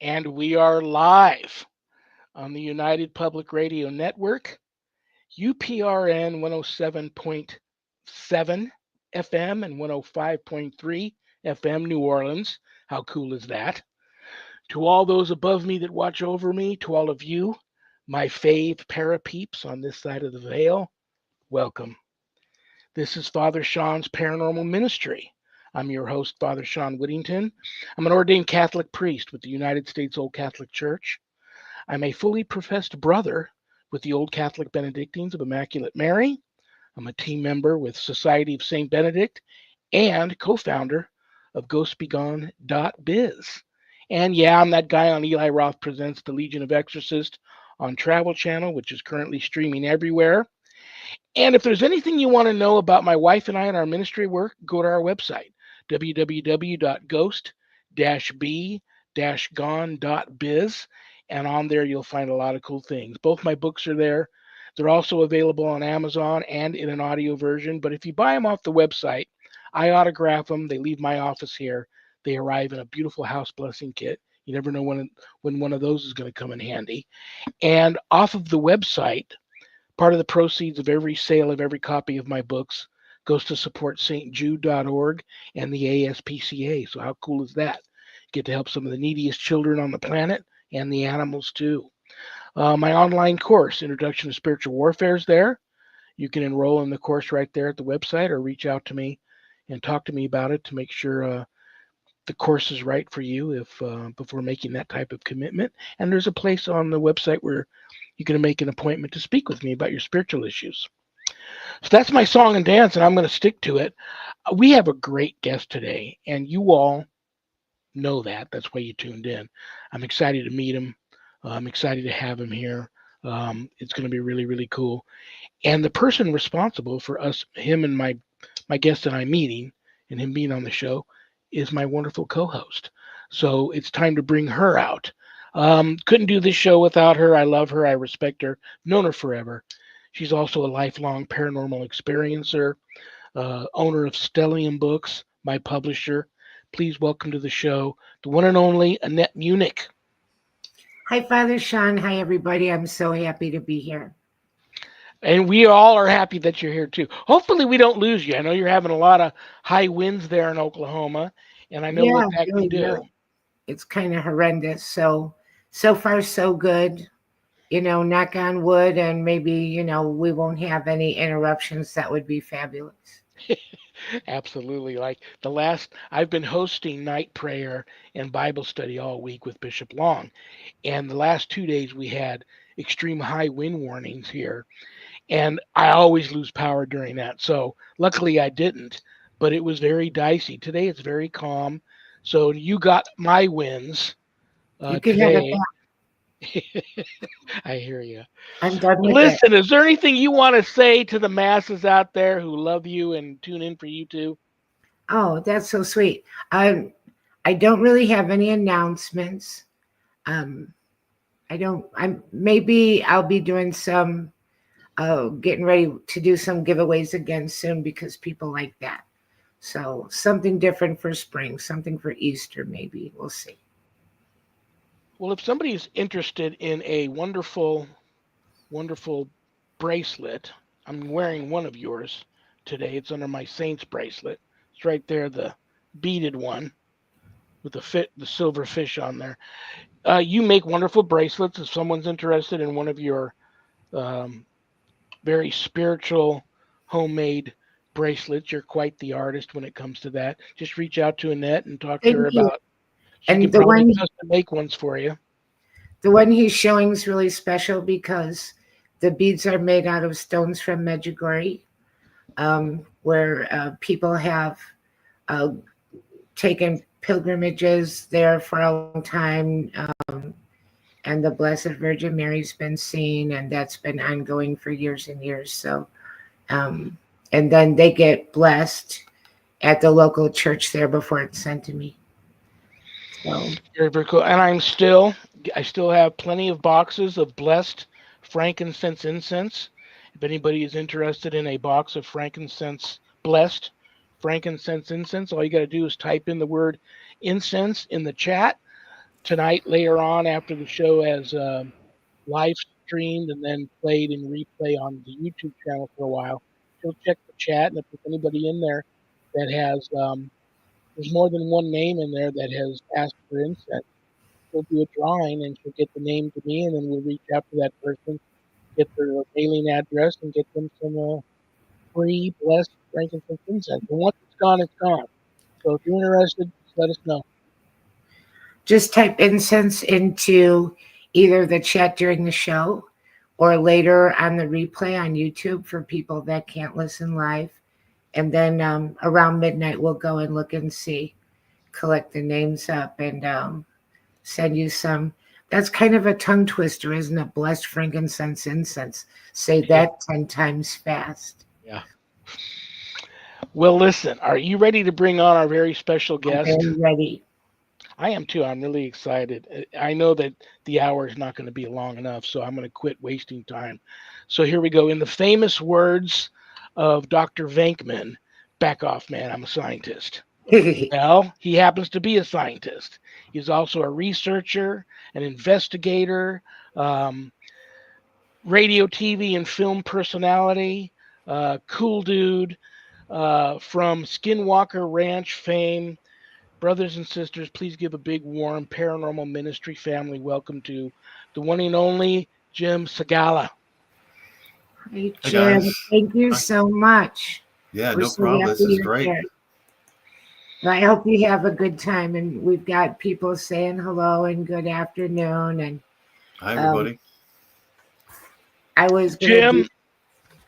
And we are live on the United Public Radio Network, UPRN 107.7 FM and 105.3 FM New Orleans. How cool is that? To all those above me that watch over me, to all of you, my fave parapeeps on this side of the veil, welcome. This is Father Shawn's Paranormal Ministry. I'm your host, Father Shawn Whittington. I'm an ordained Catholic priest with the United States Old Catholic Church. I'm a fully professed brother with the Old Catholic Benedictines of Immaculate Mary. I'm a team member with Society of St. Benedict and co-founder of GhostBegone.biz. And yeah, I'm that guy on Eli Roth Presents The Legion of Exorcists on Travel Channel, which is currently streaming everywhere. And if there's anything you want to know about my wife and I and our ministry work, go to our website, www.ghost-b-gone.biz, and on there you'll find a lot of cool things. Both my books are there. They're also available on Amazon and in an audio version, but if you buy them off the website, I autograph them. They leave my office here. They arrive in a beautiful house blessing kit. You never know when one of those is going to come in handy. And off of the website, part of the proceeds of every sale of every copy of my books goes to support stjude.org and the ASPCA. So how cool is that? Get to help some of the neediest children on the planet and the animals too. My online course, Introduction to Spiritual Warfare, is there. You can enroll in the course right there at the website or reach out to me and talk to me about it to make sure the course is right for you if before making that type of commitment. And there's a place on the website where you can make an appointment to speak with me about your spiritual issues. So that's my song and dance, and I'm going to stick to it. We have a great guest today, and you all know that. That's why you tuned in. I'm excited to meet him. I'm excited to have him here. It's going to be really, really cool. And the person responsible for him and my guest and I meeting and him being on the show is my wonderful co-host. So it's time to bring her out. Couldn't do this show without her. I love her. I respect her. Known her forever. She's also a lifelong paranormal experiencer, owner of Stellium Books, my publisher. Please welcome to the show the one and only Annette Munich. Hi, Father Shawn. Hi, everybody. I'm so happy to be here. And we all are happy that you're here too. Hopefully we don't lose you. I know you're having a lot of high winds there in Oklahoma, and I know what that can do. Really. It's kind of horrendous. So far, so good. Knock on wood, and maybe, we won't have any interruptions. That would be fabulous. Absolutely. Like I've been hosting night prayer and Bible study all week with Bishop Long. And the last 2 days we had extreme high wind warnings here. And I always lose power during that. So luckily I didn't, but it was very dicey. Today it's very calm. So you got my wins You can today. have it back. I hear you. I'm done with Listen, is there anything you want to say to the masses out there who love you and tune in for you too? Oh, that's so sweet. I don't really have any announcements. Maybe I'll be doing some, getting ready to do some giveaways again soon because people like that. So something different for spring, something for Easter, maybe. We'll see. Well, if somebody's interested in a wonderful, wonderful bracelet, I'm wearing one of yours today. It's under my Saints bracelet. It's right there, the beaded one with the silver fish on there. You make wonderful bracelets. If someone's interested in one of your very spiritual homemade bracelets, you're quite the artist when it comes to that. Just reach out to Annette and talk to her about. She can probably custom make ones for you. The one he's showing is really special because the beads are made out of stones from Medjugorje, where people have taken pilgrimages there for a long time, and the Blessed Virgin Mary's been seen, and that's been ongoing for years and years. So, and then they get blessed at the local church there before it's sent to me. So. Very, very cool. And I still have plenty of boxes of blessed frankincense incense. If anybody is interested in a box of blessed frankincense incense, all you got to do is type in the word incense in the chat. tonight later on after the show as live streamed and then played in replay on the YouTube channel for a while. She'll check the chat, and if there's anybody in there that has, there's more than one name in there that has asked for incense, she'll do a drawing and she'll get the name to me, and then we'll reach out to that person, get their mailing address, and get them some free blessed frankincense incense. And once it's gone, it's gone. So if you're interested, just let us know. Just type incense into either the chat during the show or later on the replay on YouTube for people that can't listen live. And then around midnight, we'll go and look and see, collect the names up, and send you some. That's kind of a tongue twister, isn't it? Blessed frankincense incense. Say that 10 times fast. Yeah. Well, listen, are you ready to bring on our very special I'm guest? very ready. I am too. I'm really excited. I know that the hour is not going to be long enough, so I'm going to quit wasting time. So here we go. In the famous words of Dr. Venkman, back off, man, I'm a scientist. Well, he happens to be a scientist. He's also a researcher, an investigator, um, radio, TV, and film personality, cool dude from Skinwalker Ranch fame. Brothers and sisters, please give a big, warm paranormal ministry family welcome to the one and only Jim Segala. Hey, Hey Jim, guys. thank you Hi. so much. Yeah, We're no so problem. happy This is you're great. here. I hope you have a good time. And we've got people saying hello and good afternoon. And Hi, um, everybody. I was going to do, Jim,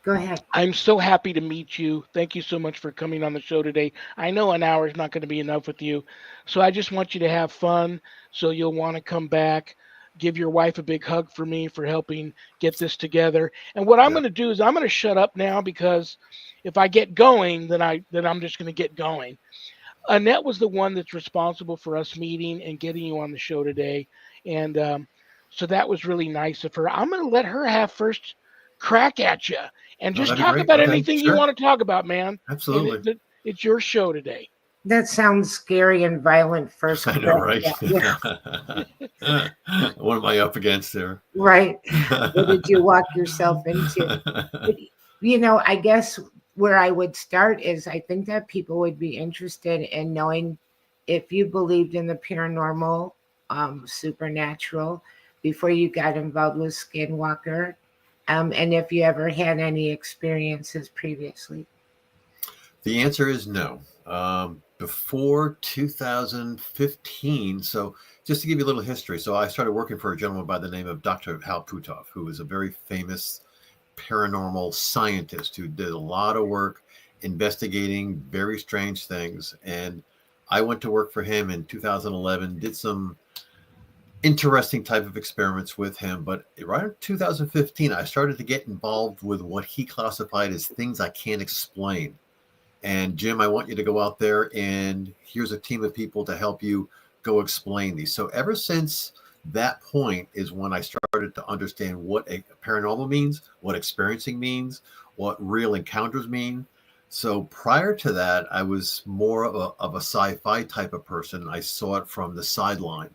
go ahead. I'm so happy to meet you. Thank you so much for coming on the show today. I know an hour is not going to be enough with you, so I just want you to have fun so you'll want to come back. Give your wife a big hug for me for helping get this together. And what I'm Yeah, going to do is I'm going to shut up now because if I get going, then I'm just going to get going. Annette was the one that's responsible for us meeting and getting you on the show today, and so that was really nice of her. I'm going to let her have first crack at you and no, just that'd be talk great. about Okay, anything you sure. want to talk about, man. And Absolutely. it's your show today. That sounds scary and violent first I know, crack. right? Yeah, What am I up against there? right. What did you walk yourself into? But, I guess where I would start is I think that people would be interested in knowing if you believed in the paranormal, supernatural, before you got involved with Skinwalker, and if you ever had any experiences previously. The answer is no. Before 2015, so just to give you a little history, so I started working for a gentleman by the name of Dr. Hal Puthoff, who is a very famous paranormal scientist who did a lot of work investigating very strange things. And I went to work for him in 2011, did some interesting type of experiments with him. But right in 2015, I started to get involved with what he classified as things I can't explain. And Jim, I want you to go out there and here's a team of people to help you go explain these. So ever since that point is when I started to understand what a paranormal means, what experiencing means, what real encounters mean. So prior to that, I was more of a sci-fi type of person. I saw it from the sideline.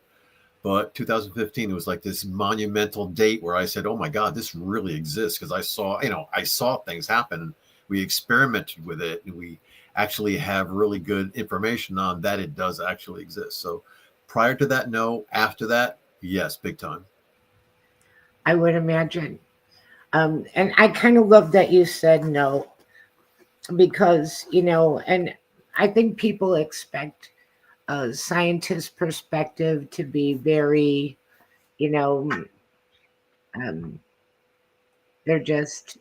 But 2015, it was like this monumental date where I said, "Oh my God, this really exists." Because I saw things happen. We experimented with it, and we actually have really good information on that it does actually exist. So, prior to that, no. After that, yes, big time. I would imagine. And I kind of love that you said no because, and I think people expect a scientist perspective to be very, you know, um, they're just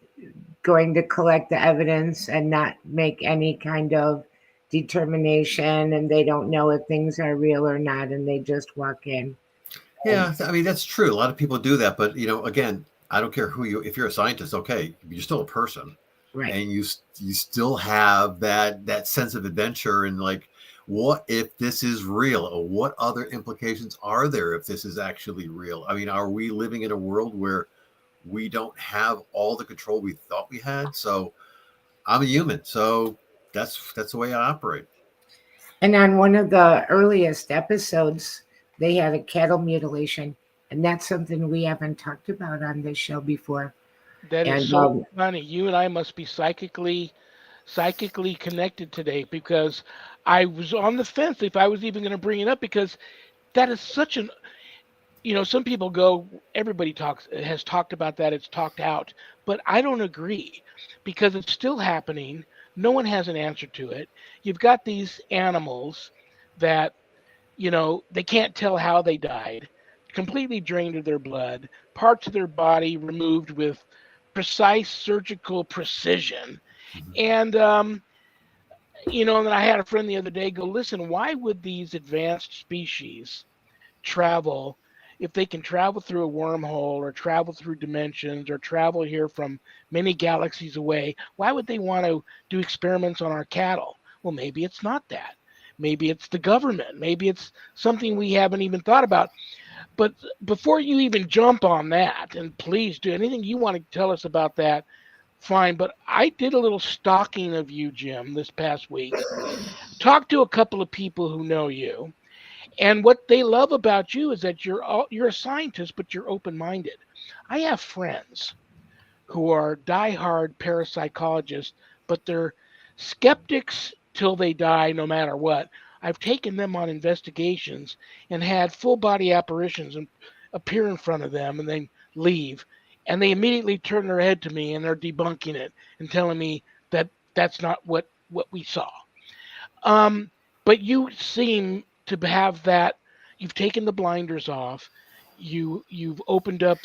going to collect the evidence and not make any kind of determination, and they don't know if things are real or not, and they just walk in. And, Yeah, I mean that's true. A lot of people do that, but again, I don't care who you. If you're a scientist, okay, you're still a person, right. and you still have that sense of adventure and like, what if this is real, or what other implications are there if this is actually real? I mean, are we living in a world where we don't have all the control we thought we had? So I'm a human, so that's the way I operate. And on one of the earliest episodes they had a cattle mutilation, and that's something we haven't talked about on this show before. That is And so funny. You and I must be psychically connected today, because I was on the fence if I was even going to bring it up, because that is such an, some people go, everybody has talked about that, it's talked out, but I don't agree, because it's still happening. No one has an answer to it. You've got these animals that, they can't tell how they died, completely drained of their blood, parts of their body removed with precise surgical precision. Mhm. And, and then I had a friend the other day go, listen, why would these advanced species travel, if they can travel through a wormhole or travel through dimensions or travel here from many galaxies away? Why would they want to do experiments on our cattle? Well, maybe it's not that. Maybe it's the government. Maybe it's something we haven't even thought about. But before you even jump on that, and please do anything you want to tell us about that, fine. But I did a little stalking of you, Jim, this past week. Talked to a couple of people who know you, and what they love about you is that you're a scientist, but you're open-minded. I have friends who are diehard parapsychologists, but they're skeptics till they die, no matter what. I've taken them on investigations and had full body apparitions and appear in front of them and then leave. And they immediately turn their head to me and they're debunking it and telling me that that's not what we saw. Um, but you seem to have that. You've taken the blinders off. You've opened up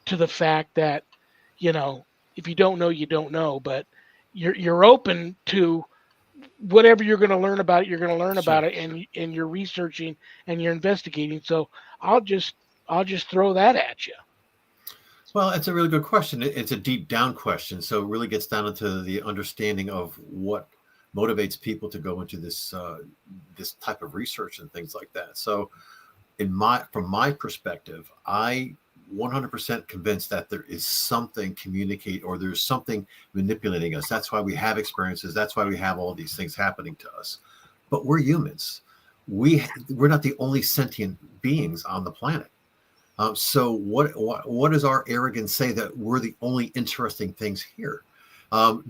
to the fact that, you know, if you don't know, you don't know. But you're open to whatever you're going to learn about it. You're going to learn Sure. about it, and you're researching and you're investigating. So I'll just I'll just throw that at you. Well, it's a really good question. It's a deep down question. So it really gets down into the understanding of what motivates people to go into this type of research and things like that. So from my perspective, I 100% convinced that there is something communicate or there's something manipulating us. That's why we have experiences. That's why we have all these things happening to us. But we're humans. We're not the only sentient beings on the planet. So what does our arrogance say that we're the only interesting things here?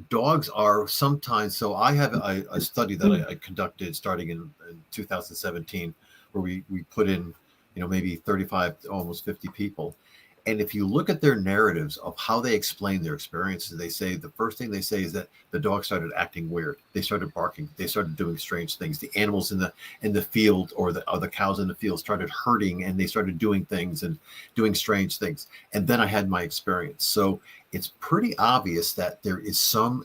Dogs are sometimes. So I have a study that I conducted starting in 2017, where we put in, maybe 35, almost 50 people. And if you look at their narratives of how they explain their experiences, they say the first thing they say is that the dog started acting weird. They started barking. They started doing strange things. The animals in the field or the cows in the field started hurting, and they started doing things and doing strange things. And then I had my experience. So it's pretty obvious that there is some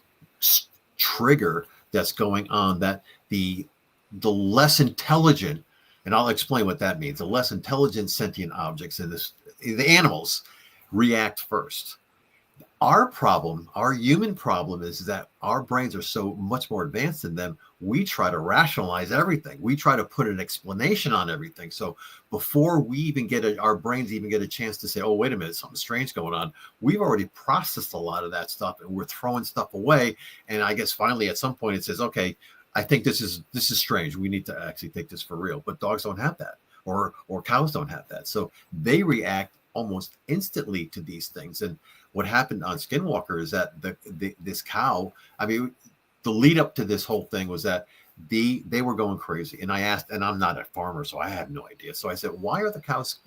trigger that's going on, that the less intelligent, and I'll explain what that means. The less intelligent sentient objects in this, the animals, react first. Our problem, our human problem, is that our brains are so much more advanced than them. We try to rationalize everything. We try to put an explanation on everything. So before we even our brains even get a chance to say, oh, wait a minute, something strange going on, we've already processed a lot of that stuff and we're throwing stuff away. And I guess finally at some point it says, okay, I think this is strange. We need to actually take this for real. But dogs don't have that, or cows don't have that. So they react almost instantly to these things. And what happened on Skinwalker is that this cow, I mean, the lead up to this whole thing was that they were going crazy. And I asked, and I'm not a farmer, so I have no idea. So I said, why are the cows,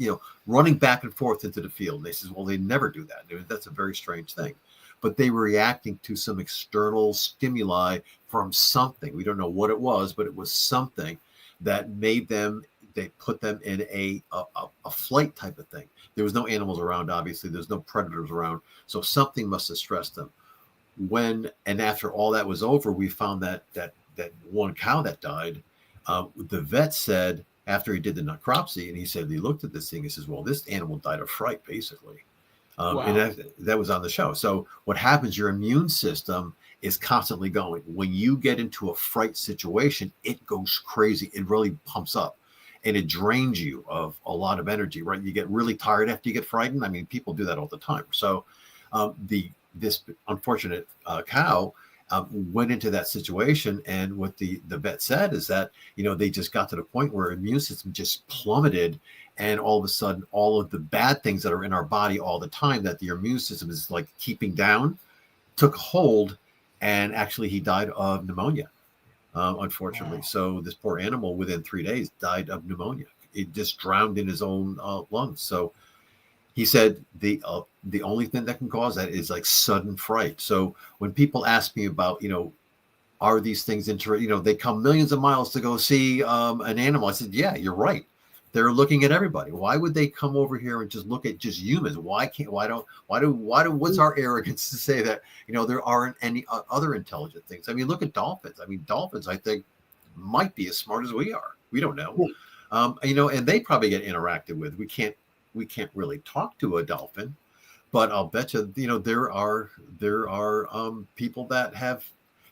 running back and forth into the field? And they said, well, they never do that. That's a very strange thing. But they were reacting to some external stimuli from something. We don't know what it was, but it was something that made them, they put them in a flight type of thing. There was no animals around, obviously. There's no predators around. So something must have stressed them. And after all that was over, we found that one cow that died, the vet said, after he did the necropsy, and he said, he looked at this thing, he says, well, this animal died of fright, basically. And Wow. that was on the show. So what happens, your immune system is constantly going. When you get into a fright situation, it goes crazy. It really pumps up and it drains you of a lot of energy, right? You get really tired after you get frightened. I mean, people do that all the time. So this unfortunate cow, went into that situation. And what the vet said is that, they just got to the point where immune system just plummeted. And all of a sudden, all of the bad things that are in our body all the time that the immune system is like keeping down took hold. And actually, he died of pneumonia, unfortunately. Wow. So this poor animal, within 3 days, died of pneumonia. It just drowned in his own lungs. So he said the only thing that can cause that is like sudden fright. So when people ask me about, are these things they come millions of miles to go see an animal. I said, yeah, you're right. They're looking at everybody. Why would they come over here and just look at just humans? What's our arrogance to say that, there aren't any other intelligent things? I mean, look at dolphins. I mean, dolphins, I think, might be as smart as we are. We don't know. And they probably get interacted with. We can't really talk to a dolphin, but I'll bet you, there are people that have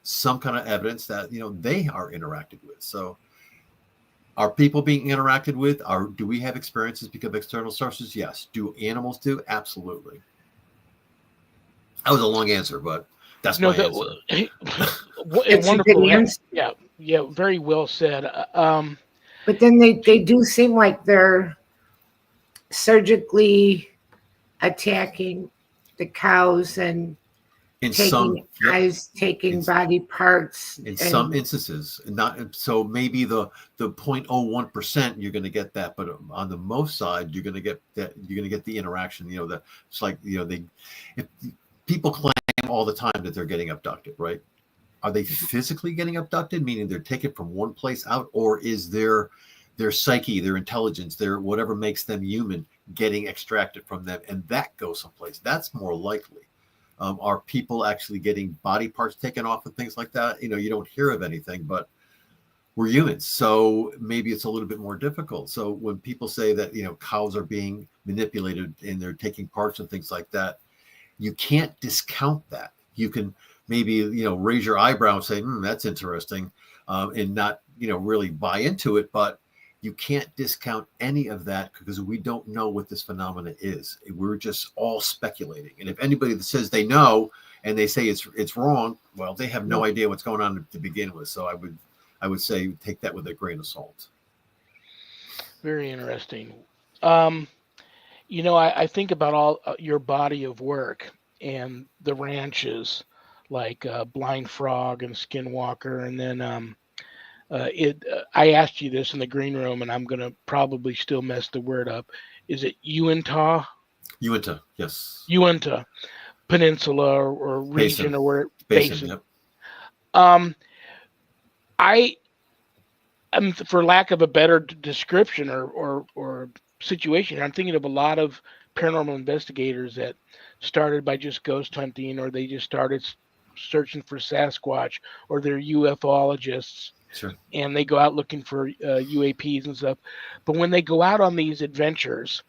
some kind of evidence that, they are interacted with. So are people being interacted with? Do we have experiences because of external sources? Yes. Do animals do? Absolutely. That was a long answer, but that's my answer. It's a good answer. Yeah, very well said. But then they do seem like they're surgically attacking the cows and taking body parts. In some instances, not so. Maybe the 0.01% you're going to get that, but on the most side, you're going to get that. You're going to get the interaction. It's like people claim all the time that they're getting abducted, right? Are they physically getting abducted, meaning they're taken from one place out, or is their psyche, their intelligence, their whatever makes them human, getting extracted from them, and that goes someplace? That's more likely. Are people actually getting body parts taken off and things like that? You don't hear of anything, but we're humans, so maybe it's a little bit more difficult. So when people say that cows are being manipulated and they're taking parts and things like that, you can't discount that. You can maybe raise your eyebrow and say, that's interesting, and not really buy into it, but you can't discount any of that because we don't know what this phenomenon is. We're just all speculating. And if anybody that says they know and they say it's wrong, well, they have no idea what's going on to begin with. So I would say take that with a grain of salt. Very interesting. I think about all your body of work and the ranches like Blind Frog and Skinwalker, and then I asked you this in the green room, and I'm going to probably still mess the word up. Is it Uinta? Uinta, yes. Uinta Peninsula or region Basin. or where? Basin. Yep. I am, for lack of a better description or situation, I'm thinking of a lot of paranormal investigators that started by just ghost hunting, or they just started searching for Sasquatch, or they're ufologists. Sure. And they go out looking for UAPs and stuff. But when they go out on these adventures,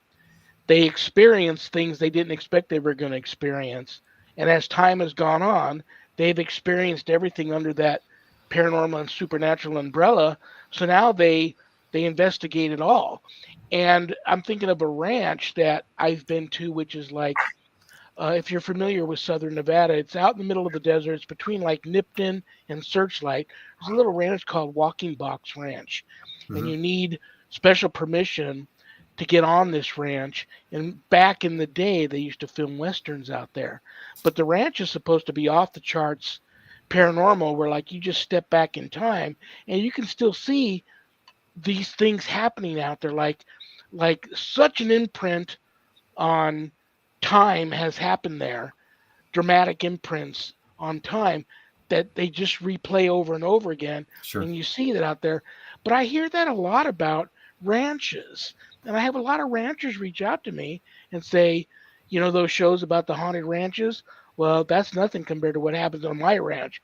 they experience things they didn't expect they were going to experience. And as time has gone on, they've experienced everything under that paranormal and supernatural umbrella. So now they investigate it all. And I'm thinking of a ranch that I've been to, which is like, if you're familiar with Southern Nevada, it's out in the middle of the desert. It's between like Nipton and Searchlight. There's a little ranch called Walking Box Ranch, and you need special permission to get on this ranch. And back in the day, they used to film westerns out there. But the ranch is supposed to be off the charts paranormal, where like you just step back in time and you can still see these things happening out there, like such an imprint on time has happened there, dramatic imprints on time that they just replay over and over again. Sure. And you see that out there. But I hear that a lot about ranches, and I have a lot of ranchers reach out to me and say, those shows about the haunted ranches, well, that's nothing compared to what happens on my ranch.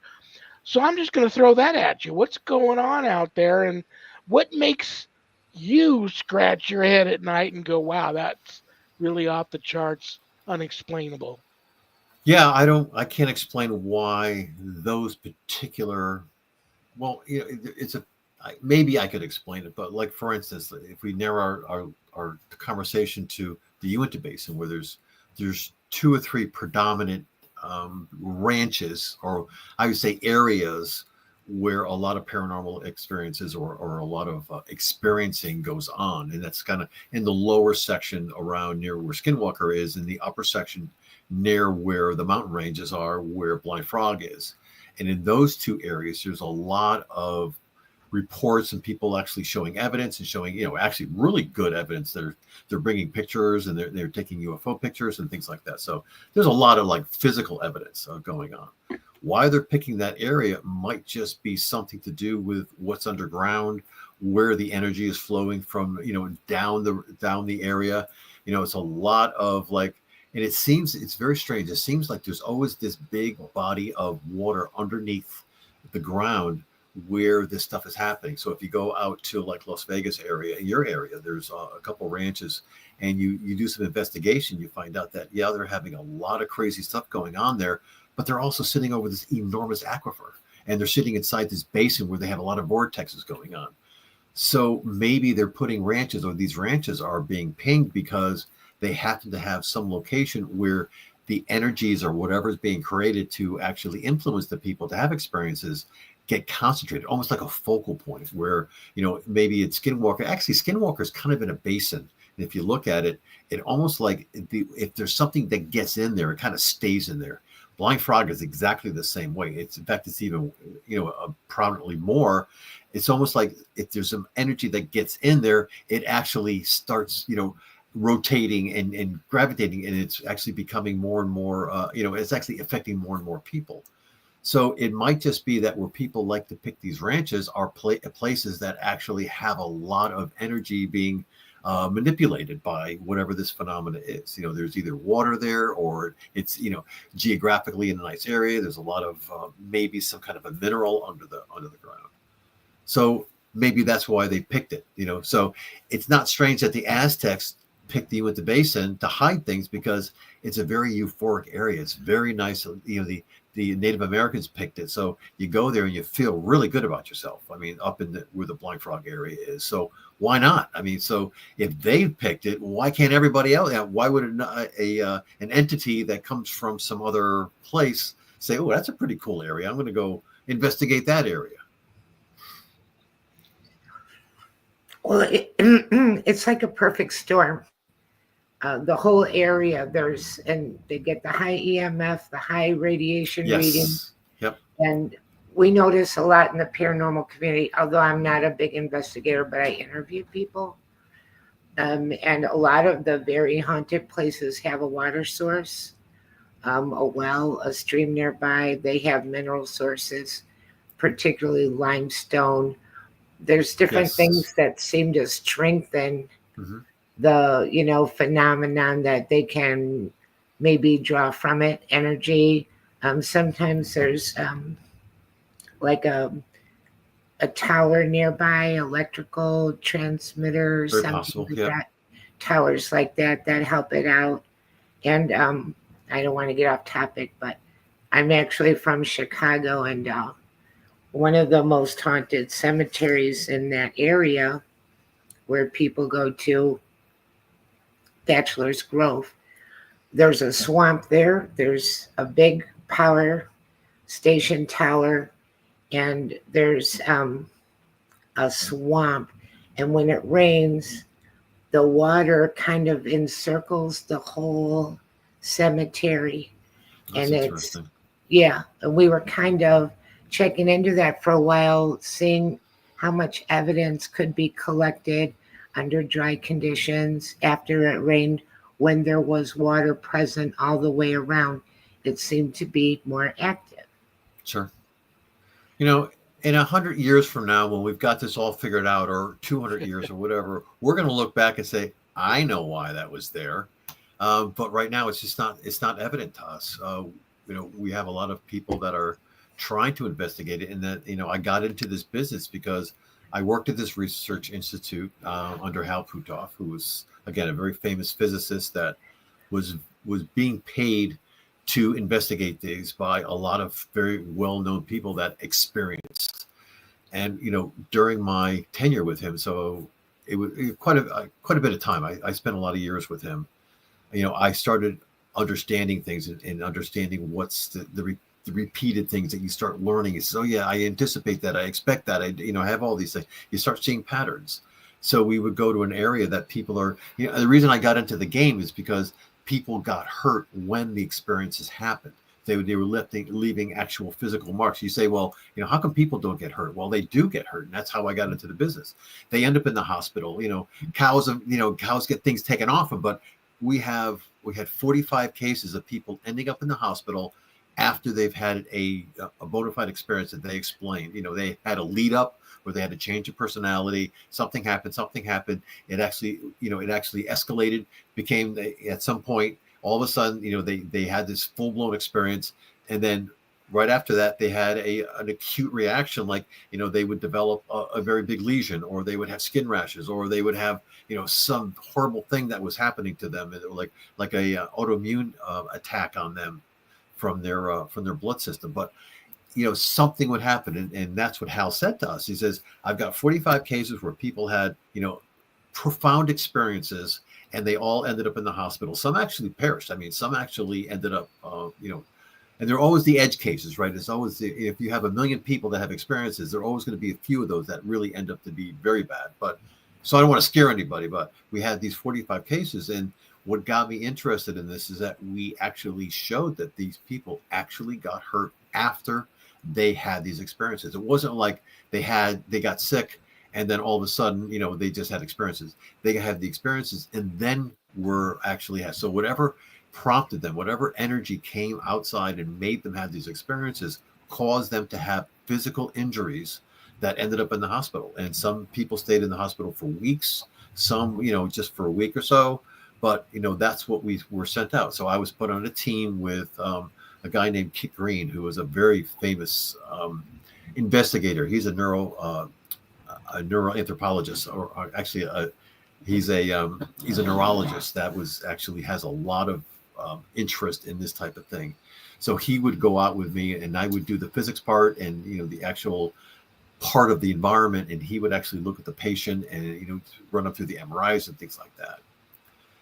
So I'm just going to throw that at you. What's going on out there, and what makes you scratch your head at night and go, wow, that's really off the charts, unexplainable? Yeah, I can't explain why those particular, well, maybe I could explain it, but like, for instance, if we narrow our conversation to the Uinta Basin, where there's 2 or 3 predominant ranches, or I would say areas where a lot of paranormal experiences or a lot of experiencing goes on. And that's kind of in the lower section around near where Skinwalker is, in the upper section near where the mountain ranges are, where Blind Frog is. And in those two areas, there's a lot of reports and people actually showing evidence and showing, actually really good evidence. They're bringing pictures, and they're taking UFO pictures and things like that. So there's a lot of like physical evidence going on. Why they're picking that area might just be something to do with what's underground, where the energy is flowing from, down the area. It's a lot of like, and it's very strange. It seems like there's always this big body of water underneath the ground where this stuff is happening. So if you go out to like Las Vegas area, your area, there's a couple ranches, and you do some investigation, you find out that, yeah, they're having a lot of crazy stuff going on there, but they're also sitting over this enormous aquifer, and they're sitting inside this basin where they have a lot of vortexes going on. So maybe they're putting ranches, or these ranches are being pinged because they happen to have some location where the energies or whatever is being created to actually influence the people to have experiences get concentrated, almost like a focal point where, maybe it's Skinwalker. Actually, Skinwalker is kind of in a basin. And if you look at it, it almost like if there's something that gets in there, it kind of stays in there. Blind Frog is exactly the same way. In fact, it's even, prominently more. It's almost like if there's some energy that gets in there, it actually starts, rotating and gravitating, and it's actually becoming more and more, it's actually affecting more and more people. So it might just be that where people like to pick these ranches are places that actually have a lot of energy being manipulated by whatever this phenomena is. There's either water there, or it's, geographically in a nice area. There's a lot of maybe some kind of a mineral under the ground. So maybe that's why they picked it. So it's not strange that the Aztecs picked the Uinta Basin to hide things, because it's a very euphoric area. It's very nice. The Native Americans picked it. So you go there and you feel really good about yourself. I mean, up in where the Blind Frog area is. So why not? I mean, so if they picked it, why can't everybody else? Why would an entity that comes from some other place say, oh, that's a pretty cool area, I'm going to go investigate that area? Well, it's like a perfect storm. The whole area, and they get the high EMF, the high radiation reading. Yep. And we notice a lot in the paranormal community, although I'm not a big investigator, but I interview people. And a lot of the very haunted places have a water source, a well, a stream nearby. They have mineral sources, particularly limestone. There's different things that seem to strengthen the phenomenon that they can maybe draw from it, energy. Sometimes there's like a tower nearby, electrical transmitter, Very something possible, like that. Towers like that help it out. And I don't want to get off topic, but I'm actually from Chicago, and one of the most haunted cemeteries in that area where people go to, Bachelor's Grove. There's a swamp there. There's a big power station tower, and there's a swamp. And when it rains, the water kind of encircles the whole cemetery. That's and interesting. And we were kind of checking into that for a while, seeing how much evidence could be collected under dry conditions after it rained. When there was water present all the way around, it seemed to be more active. Sure. In 100 years from now, when we've got this all figured out, or 200 years or whatever, we're going to look back and say, I know why that was there. But right now, it's not evident to us. We have a lot of people that are trying to investigate it. And that, I got into this business because I worked at this research institute under Hal Puthoff, who was, again, a very famous physicist that was being paid to investigate these by a lot of very well-known people that experienced. And, during my tenure with him, so it was quite a bit of time. I spent a lot of years with him. I started understanding things and understanding what's the repeated things that you start learning. Is, oh yeah, I anticipate that, I expect that, I have all these things. You start seeing patterns. So we would go to an area that people are, the reason I got into the game is because people got hurt when the experiences happened. They were leaving actual physical marks. You say, well, how come people don't get hurt? Well, they do get hurt, and that's how I got into the business. They end up in the hospital. Cows get things taken off them, but we had 45 cases of people ending up in the hospital after they've had a bona fide experience that they explained. They had a lead up where they had a change of personality. Something happened. It actually escalated, became at some point, all of a sudden, they had this full blown experience. And then right after that, they had an acute reaction. Like, they would develop a very big lesion, or they would have skin rashes, or they would have, some horrible thing that was happening to them. Like a autoimmune attack on them from their blood system. But something would happen, and that's what Hal said to us. He says, I've got 45 cases where people had profound experiences, and they all ended up in the hospital. Some actually perished. I mean, some actually ended up and they're always the edge cases, right? It's always if you have 1 million people that have experiences, there are always going to be a few of those that really end up to be very bad. But so I don't want to scare anybody, but we had these 45 cases, and what got me interested in this is that we actually showed that these people actually got hurt after they had these experiences. It wasn't like they got sick and then all of a sudden, they just had experiences. They had the experiences and then were actually had. So whatever prompted them, whatever energy came outside and made them have these experiences, caused them to have physical injuries that ended up in the hospital. And some people stayed in the hospital for weeks, some, just for a week or so. But, that's what we were sent out. So I was put on a team with a guy named Kit Green, who was a very famous investigator. He's a neuroanthropologist, or actually he's a neurologist that has a lot of interest in this type of thing. So he would go out with me, and I would do the physics part and the actual part of the environment, and he would actually look at the patient and run up through the MRIs and things like that.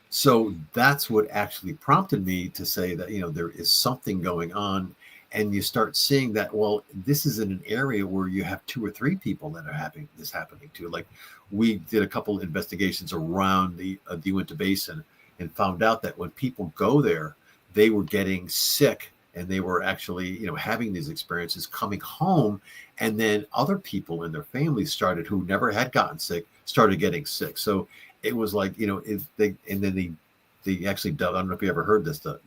So that's what actually prompted me to say that there is something going on. And you start seeing that, well, this is in an area where you have 2 or 3 people that are having this happening to. Like, we did a couple of investigations around the Uinta Basin and found out that when people go there, they were getting sick, and they were actually, having these experiences, coming home, and then other people in their families who never had gotten sick, started getting sick. So it was like, they actually dug. I don't know if you ever heard this, the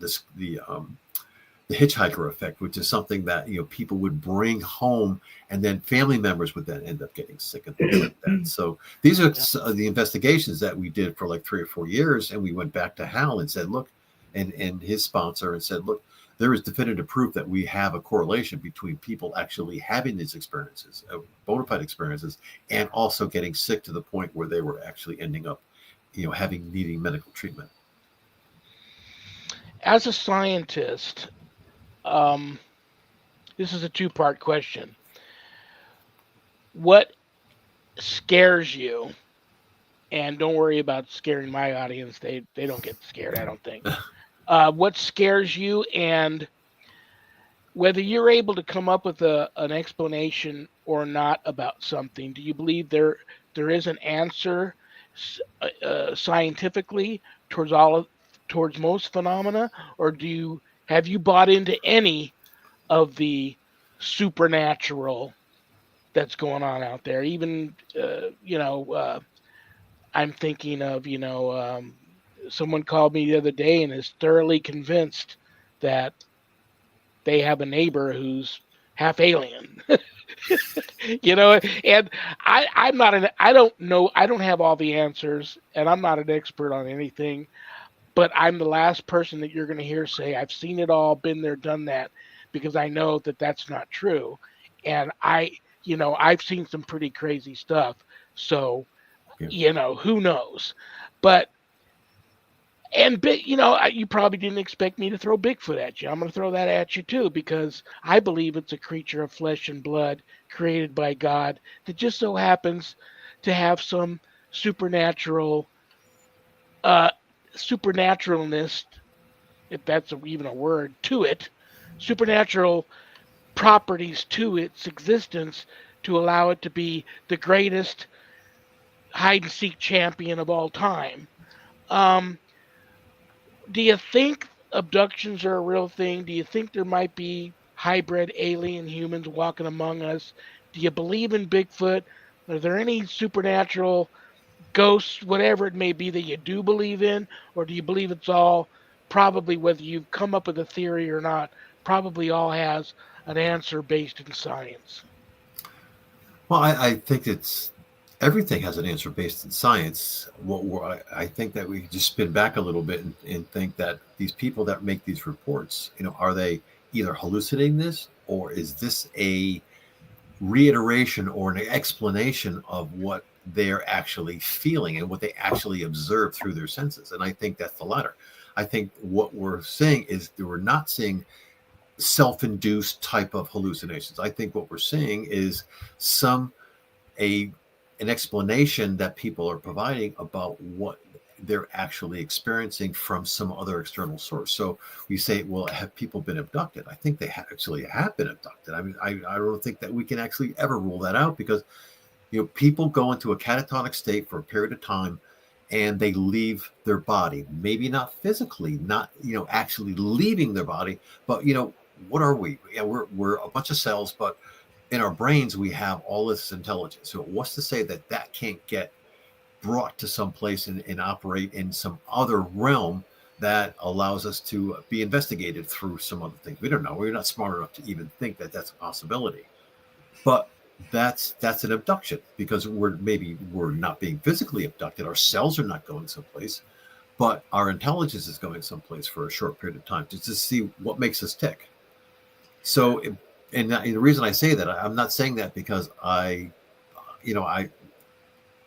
hitchhiker effect, which is something that people would bring home, and then family members would then end up getting sick and things like that. So these are the investigations that we did for like 3 or 4 years, and we went back to Hal and said, look, and his sponsor, and said, look, there is definitive proof that we have a correlation between people actually having these experiences, bona fide experiences, and also getting sick to the point where they were actually ending up, needing medical treatment. As a scientist, this is a 2-part question. What scares you? And don't worry about scaring my audience. They don't get scared, I don't think. What scares you, and whether you're able to come up with an explanation or not about something. Do you believe there is an answer scientifically towards most phenomena, or have you bought into any of the supernatural that's going on out there? Even I'm thinking of someone called me the other day and is thoroughly convinced that they have a neighbor who's half alien. And I don't know, I don't have all the answers, and I'm not an expert on anything, but I'm the last person that you're going to hear say, I've seen it all, been there, done that, because I know that that's not true. And I've seen some pretty crazy stuff. So, who knows? But, you probably didn't expect me to throw Bigfoot at you. I'm going to throw that at you too, because I believe it's a creature of flesh and blood created by God that just so happens to have some supernaturalness if that's even a word, to it, supernatural properties to its existence to allow it to be the greatest hide and seek champion of all time. Um, do you think abductions are a real thing? Do you think there might be hybrid alien humans walking among us? Do you believe in Bigfoot? Are there any supernatural ghosts, whatever it may be, that you do believe in? Or do you believe it's all probably, whether you've come up with a theory or not, probably all has an answer based in science? Well, I think it's everything has an answer based in science. I think that we just spin back a little bit and think that these people that make these reports, are they either hallucinating this, or is this a reiteration or an explanation of what they're actually feeling and what they actually observe through their senses? And I think that's the latter. I think what we're seeing is that we're not seeing self-induced type of hallucinations. I think what we're seeing is some a an explanation that people are providing about what they're actually experiencing from some other external source. So we say, well, have people been abducted? I think they actually have been abducted. I mean, I don't think that we can actually ever rule that out, because people go into a catatonic state for a period of time and they leave their body, maybe not physically, not actually leaving their body, but what are we? Yeah, we're a bunch of cells, but in our brains we have all this intelligence. So what's to say that that can't get brought to some place and operate in some other realm that allows us to be investigated through some other things? We don't know. We're not smart enough to even think that that's a possibility. But that's an abduction, because we're not being physically abducted. Our cells are not going someplace, but our intelligence is going someplace for a short period of time just to see what makes us tick. So, and the reason I say that, I'm not saying that because I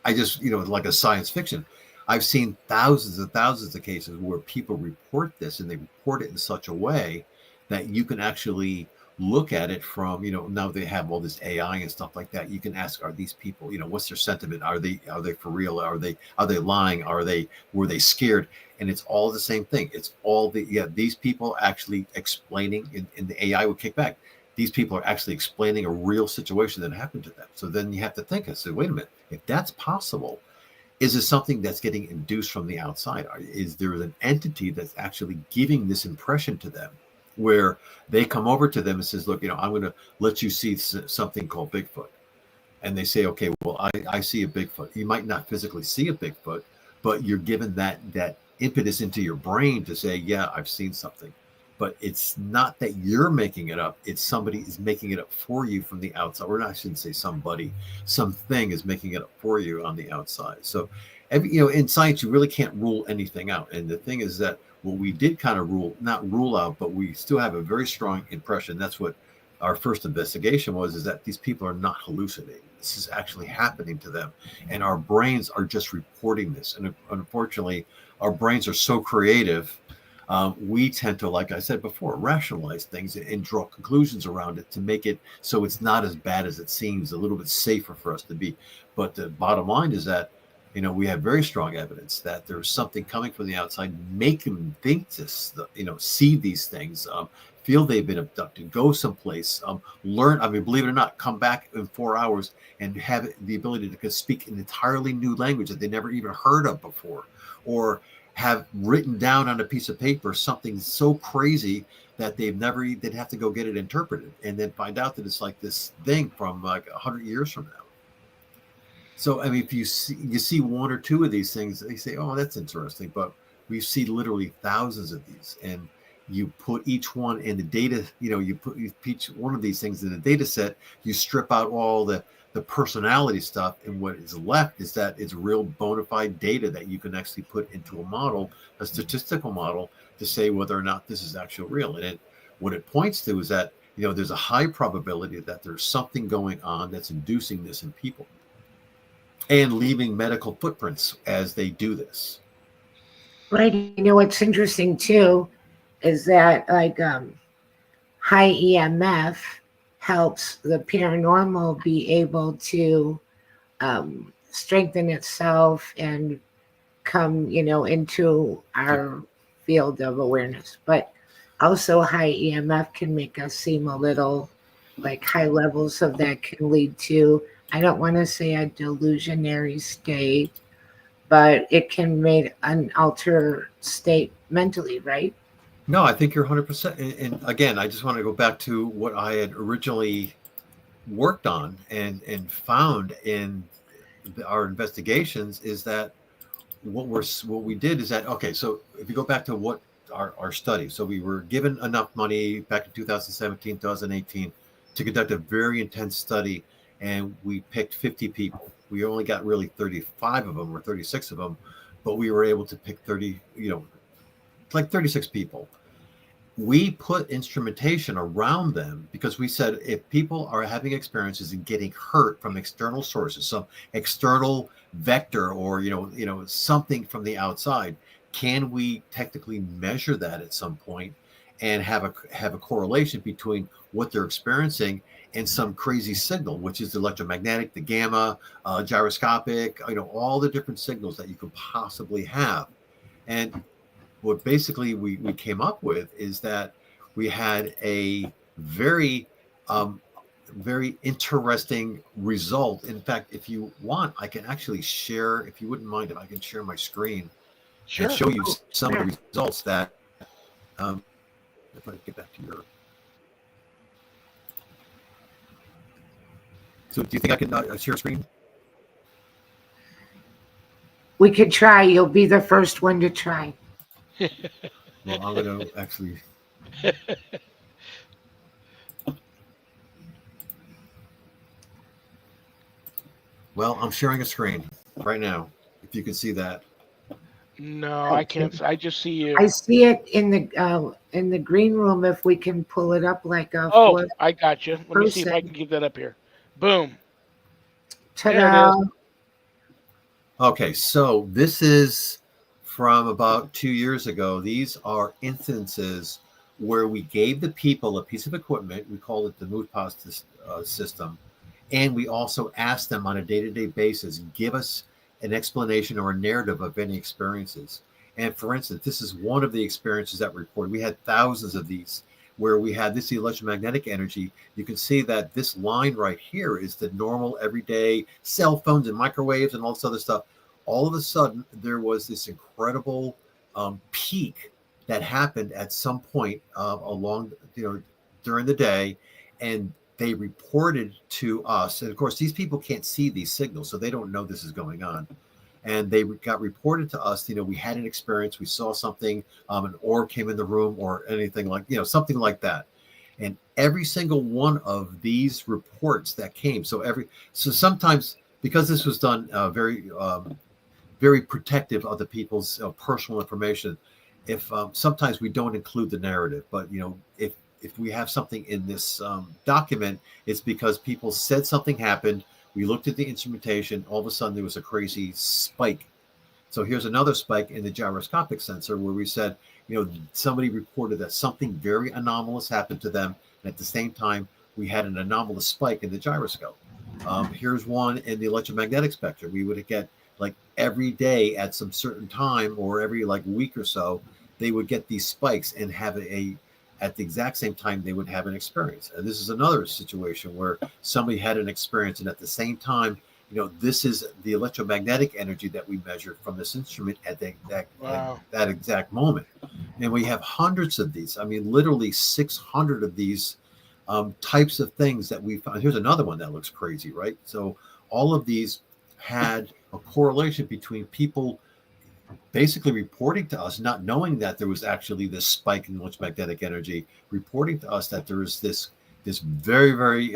just, like a science fiction. I've seen thousands and thousands of cases where people report this, and they report it in such a way that you can actually look at it from, now they have all this AI and stuff like that. You can ask, are these people, what's their sentiment? Are they for real? Are they lying? Were they scared? And it's all the same thing. It's all these people actually explaining, and the AI will kick back. These people are actually explaining a real situation that happened to them. So then you have to think, I said, wait a minute, if that's possible, is it something that's getting induced from the outside? Is there an entity that's actually giving this impression to them, where they come over to them and says, look, I'm going to let you see something called Bigfoot. And they say, okay, well, I see a Bigfoot. You might not physically see a Bigfoot, but you're given that impetus into your brain to say, yeah, I've seen something. But it's not that you're making it up. It's somebody is making it up for you from the outside. Or I shouldn't say somebody, something is making it up for you on the outside. So, in science, you really can't rule anything out. And the thing is that what we did kind of not rule out, but we still have a very strong impression. That's what our first investigation was, is that these people are not hallucinating. This is actually happening to them. And our brains are just reporting this. And unfortunately, our brains are so creative. We tend to, like I said before, rationalize things and draw conclusions around it to make it so it's not as bad as it seems, a little bit safer for us to be. But the bottom line is that, we have very strong evidence that there's something coming from the outside, making them think this, see these things, feel they've been abducted, go someplace, learn. I mean, believe it or not, come back in 4 hours and have the ability to speak an entirely new language that they never even heard of before, or have written down on a piece of paper something so crazy that they'd have to go get it interpreted, and then find out that it's like this thing from like 100 years from now. So, I mean, if you see one or two of these things, they say, oh, that's interesting. But we see literally thousands of these, and you put each one in the data, you put each one of these things in the data set, you strip out all the personality stuff, and what is left is that it's real bona fide data that you can actually put into a model, a statistical model, to say whether or not this is actually real. And what it points to is that, there's a high probability that there's something going on that's inducing this in people and leaving medical footprints as they do this. Right. What's interesting too is that high EMF helps the paranormal be able to strengthen itself and come, into our field of awareness. But also high EMF can make us seem a little like high levels of that can lead to, I don't want to say a delusionary state, but it can make an altered state mentally, right? No, I think you're 100%. And again, I just want to go back to what I had originally worked on and found in our investigations is that what we did is that, okay, so if you go back to what our study, so we were given enough money back in 2017, 2018 to conduct a very intense study, and we picked 50 people. We only got really 35 of them or 36 of them, but we were able to pick 30, like 36 people. We put instrumentation around them because we said if people are having experiences and getting hurt from external sources, some external vector or something from the outside, can we technically measure that at some point and have a correlation between what they're experiencing and some crazy signal, which is the electromagnetic, the gamma, gyroscopic, all the different signals that you could possibly have. And what basically we came up with is that we had a very very interesting result. In fact, if you want, I can actually share, if you wouldn't mind, if I can share my screen and Sure. show you some of the results that if I get back to your, so do you think I can share a screen? We could try. You'll be the first one to try. Well, I'm going to actually. Well, I'm sharing a screen right now. If you can see that. No, I can't. I just see you. I see it in the green room. If we can pull it up like a Oh, fourth I got you. Let me see if I person. can get that up here. Boom. There it Ta-da! is. Okay, so this is from about 2 years ago. These are instances where we gave the people a piece of equipment. We call it the Mupas system. And we also asked them on a day-to-day basis, give us an explanation or a narrative of any experiences. And for instance, this is one of the experiences that we reported. We had thousands of these where we had this electromagnetic energy. You can see that this line right here is the normal everyday cell phones and microwaves and all this other stuff. All of a sudden, there was this incredible peak that happened at some point along, during the day. And they reported to us. And of course, these people can't see these signals, so they don't know this is going on. And they got reported to us, we had an experience, we saw something, an orb came in the room or anything like, something like that. And every single one of these reports that came, so sometimes, because this was done very protective of the people's personal information, if sometimes we don't include the narrative, but if we have something in this document, it's because people said something happened. We looked at the instrumentation. All of a sudden, there was a crazy spike. So here's another spike in the gyroscopic sensor where we said, somebody reported that something very anomalous happened to them. And at the same time, we had an anomalous spike in the gyroscope. Here's one in the electromagnetic spectrum. We would get like every day at some certain time or every like week or so, they would get these spikes and have at the exact same time they would have an experience. And this is another situation where somebody had an experience, and at the same time, this is the electromagnetic energy that we measured from this instrument at that exact moment. And we have hundreds of these. I mean, literally 600 of these types of things that we found. Here's another one that looks crazy, right? So all of these had a correlation between people basically reporting to us, not knowing that there was actually this spike in electromagnetic energy, reporting to us that there is this very, very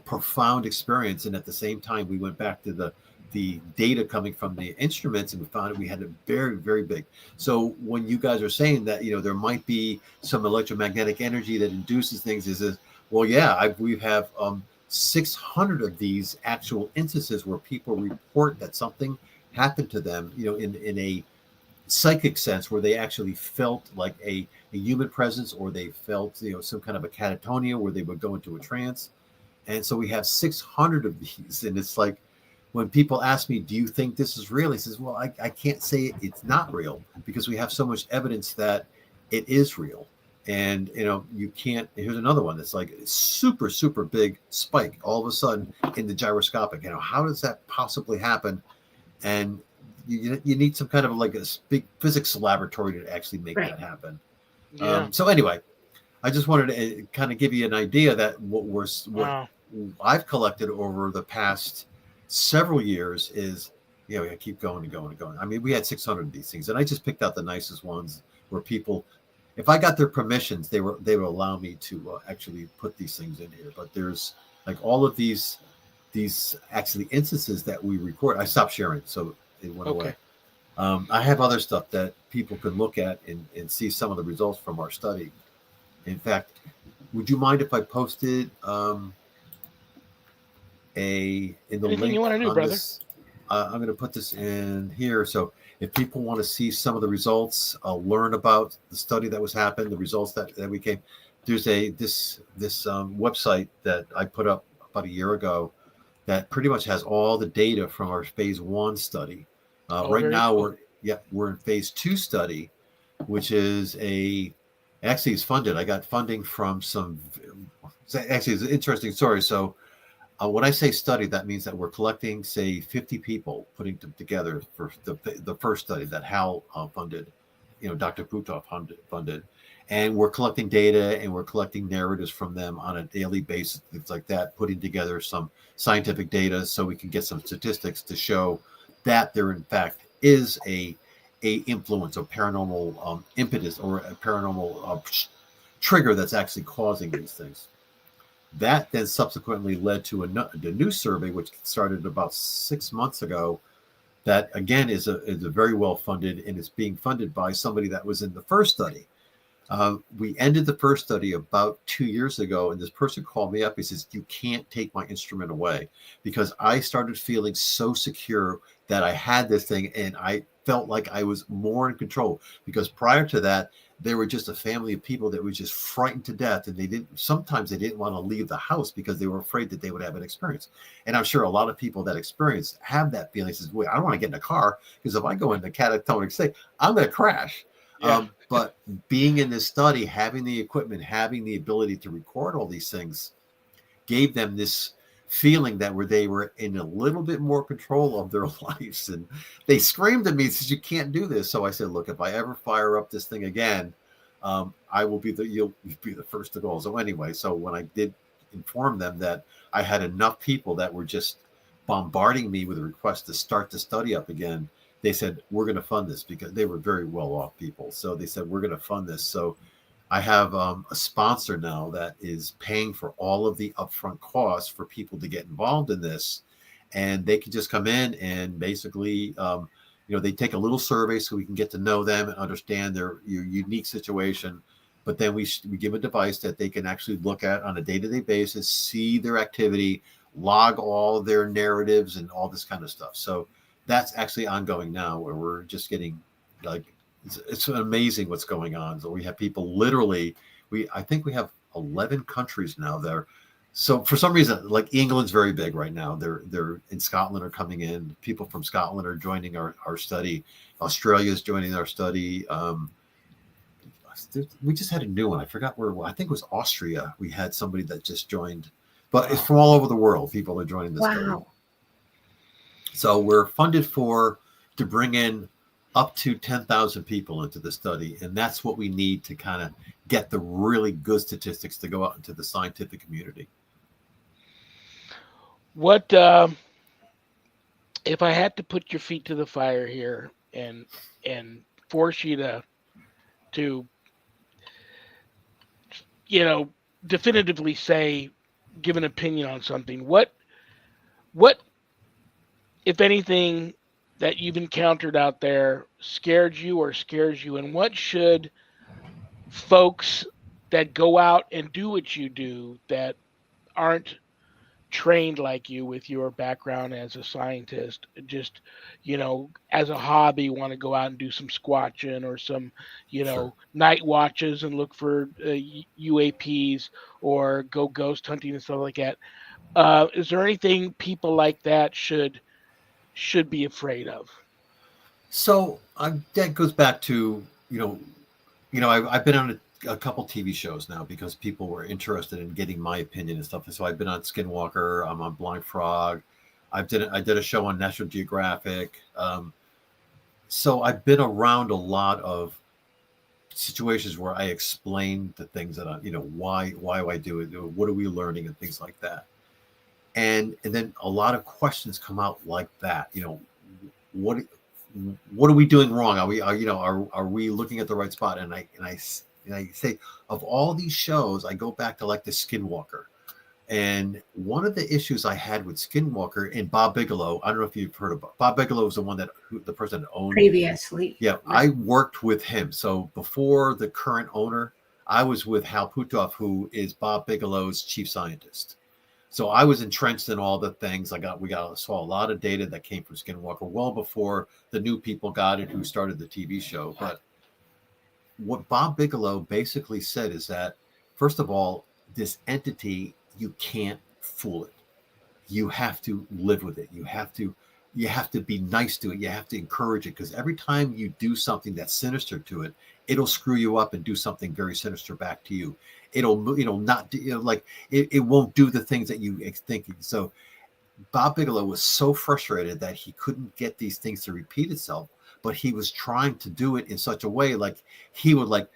profound experience. And at the same time, we went back to the data coming from the instruments, and we found that we had a very, very big. So when you guys are saying that there might be some electromagnetic energy that induces things, well, yeah, we have 600 of these actual instances where people report that something happened to them, in a psychic sense, where they actually felt like a human presence, or they felt, some kind of a catatonia where they would go into a trance. And so we have 600 of these, and it's like, when people ask me, do you think this is real? He says, well, I can't say it's not real because we have so much evidence that it is real. And, you can't, here's another one that's like super, super big spike all of a sudden in the gyroscopic. How does that possibly happen? And you need some kind of like a big physics laboratory to actually make Right. that happen. Yeah. So anyway, I just wanted to kind of give you an idea that what Wow. I've collected over the past several years is, I keep going and going and going. I mean, we had 600 of these things, and I just picked out the nicest ones where people, if I got their permissions, they would allow me to actually put these things in here. But there's like all of these actually instances that we record. I stopped sharing, so it went away. Okay. I have other stuff that people can look at and see some of the results from our study. In fact, would you mind if I posted in the Anything link you want to do, on brother? this? I'm going to put this in here. So if people want to see some of the results, learn about the study that was happened, the results that we came. There's this website that I put up about a year ago that pretty much has all the data from our phase 1 study. Oh, Right very now cool. we're in phase 2 study, which is actually it's funded. I got funding from some. Actually, it's an interesting story. So when I say study, that means that we're collecting, say, 50 people, putting them together for the first study that Hal funded, Dr. Putov funded. And we're collecting data and we're collecting narratives from them on a daily basis, things like that, putting together some scientific data so we can get some statistics to show that there, in fact, is a influence or paranormal impetus or a paranormal trigger that's actually causing these things. That then subsequently led to the new survey, which started about 6 months ago. That again is a very well funded, and it's being funded by somebody that was in the first study. We ended the first study about 2 years ago, and this person called me up. He says, "You can't take my instrument away," because I started feeling so secure that I had this thing, and I felt like I was more in control. Because prior to that, they were just a family of people that were just frightened to death, and sometimes they didn't want to leave the house because they were afraid that they would have an experience. And I'm sure a lot of people that experience have that feeling. Says, "Wait, I don't want to get in a car because if I go into catatonic state, I'm going to crash." Yeah. But being in this study, having the equipment, having the ability to record all these things, gave them this feeling that they were in a little bit more control of their lives. And they screamed at me, says, "You can't do this." So I said, "Look, if I ever fire up this thing again, you'll be the first to go." So anyway, so when I did inform them that I had enough people that were just bombarding me with a request to start the study up again, they said, "We're going to fund this," because they were very well off people. So they said, "We're going to fund this." So I have a sponsor now that is paying for all of the upfront costs for people to get involved in this. And they can just come in and basically, they take a little survey so we can get to know them and understand your unique situation. But then we give a device that they can actually look at on a day-to-day basis, see their activity, log all their narratives and all this kind of stuff. So that's actually ongoing now, where we're just getting like, it's amazing what's going on. So we have people literally, I think we have 11 countries now there. So for some reason, like England's very big right now. They're in Scotland are coming in. People from Scotland are joining our study. Australia's joining our study. We just had a new one. I forgot where. I think it was Austria. We had somebody that just joined, but it's from all over the world. People are joining this study. Wow. So we're funded to bring in up to 10,000 people into the study. And that's what we need to kind of get the really good statistics to go out into the scientific community. What if I had to put your feet to the fire here and force you to definitively give an opinion on something? What if anything that you've encountered out there scared you or scares you, and what should folks that go out and do what you do that aren't trained like you with your background as a scientist, just as a hobby, want to go out and do some squatching or some Sure. night watches and look for UAPs or go ghost hunting and stuff like that? Is there anything people like that should should be afraid of? So that goes back to I've been on a couple TV shows now because people were interested in getting my opinion and stuff. And so I've been on Skinwalker. I'm on Blind Frog. I did a show on National Geographic. So I've been around a lot of situations where I explain the things that why do I do it? What are we learning and things like that. And then a lot of questions come out like that. What what are we doing wrong? Are we looking at the right spot? And I say, of all these shows, I go back to like the Skinwalker. And one of the issues I had with Skinwalker and Bob Bigelow, I don't know if you've heard of Bob Bigelow, was the person that owned Previously. Yeah, I worked with him. So before the current owner, I was with Hal Puthoff, who is Bob Bigelow's chief scientist. So I was entrenched in all the things. Saw a lot of data that came from Skinwalker well before the new people got it who started the TV show. But what Bob Bigelow basically said is that, first of all, this entity, you can't fool it. You have to live with it. You have to be nice to it. You have to encourage it, because every time you do something that's sinister to it, it'll screw you up and do something very sinister back to you. It'll not like it won't do the things that you think. So Bob Bigelow was so frustrated that he couldn't get these things to repeat itself, but he was trying to do it in such a way, like he would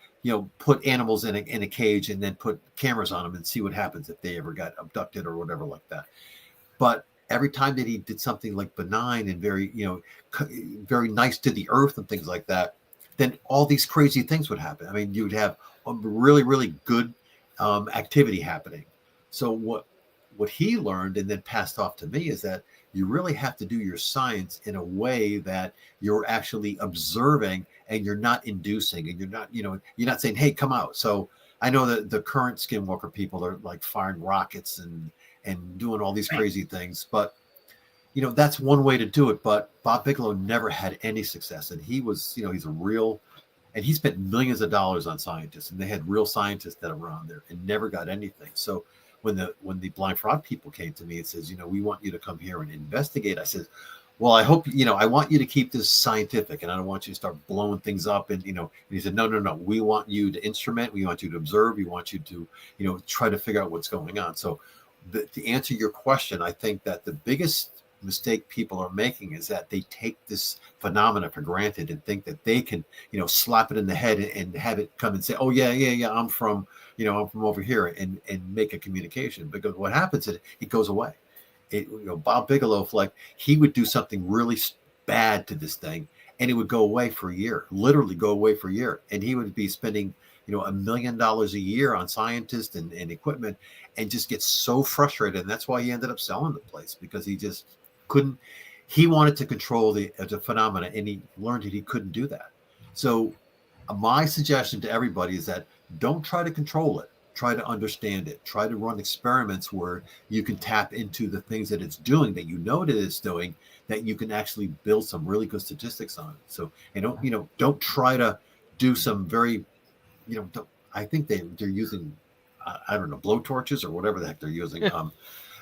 put animals in a cage and then put cameras on them and see what happens if they ever got abducted or whatever like that. But every time that he did something like benign and very, very nice to the earth and things like that, then all these crazy things would happen. I mean, you would have a really, really good activity happening. So what he learned and then passed off to me is that you really have to do your science in a way that you're actually observing and you're not inducing, and you're not saying, hey, come out. So I know that the current Skinwalker people are like firing rockets and doing all these crazy things, but that's one way to do it. But Bob Bigelow never had any success, and he was, he's a real, and he spent millions of dollars on scientists, and they had real scientists that were on there and never got anything. So when the Blind Frog people came to me and says, we want you to come here and investigate, I said, well, I hope, I want you to keep this scientific, and I don't want you to start blowing things up. And, and he said, no, we want you to instrument, we want you to observe, we want you to, try to figure out what's going on. So to answer your question, I think that the biggest mistake people are making is that they take this phenomena for granted and think that they can, slap it in the head and have it come and say, oh yeah, I'm from over here, and make a communication. Because what happens is it goes away. Bob Bigelow, he would do something really bad to this thing, and it would go away for a year, literally go away for a year. And he would be spending, $1 million a year on scientists and equipment, and just get so frustrated. And that's why he ended up selling the place, because he just couldn't. He wanted to control the phenomena, and he learned that he couldn't do that. So my suggestion to everybody is that don't try to control it. Try to understand it. Try to run experiments where you can tap into the things that it's doing, that that it's doing, that you can actually build some really good statistics on. So, and don't try to do some very, I think they're using, I don't know, blowtorches or whatever the heck they're using.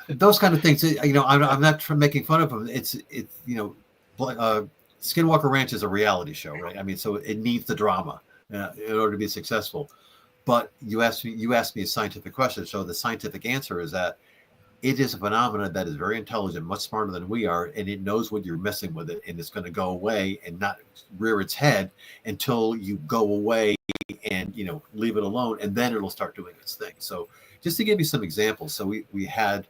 Those kind of things. I'm not making fun of them. It's Skinwalker Ranch is a reality show, right? I mean, so it needs the drama in order to be successful. But you asked me a scientific question. So the scientific answer is that it is a phenomenon that is very intelligent, much smarter than we are, and it knows when you're messing with it, and it's going to go away and not rear its head until you go away and leave it alone, and then it'll start doing its thing. So just to give you some examples, so we had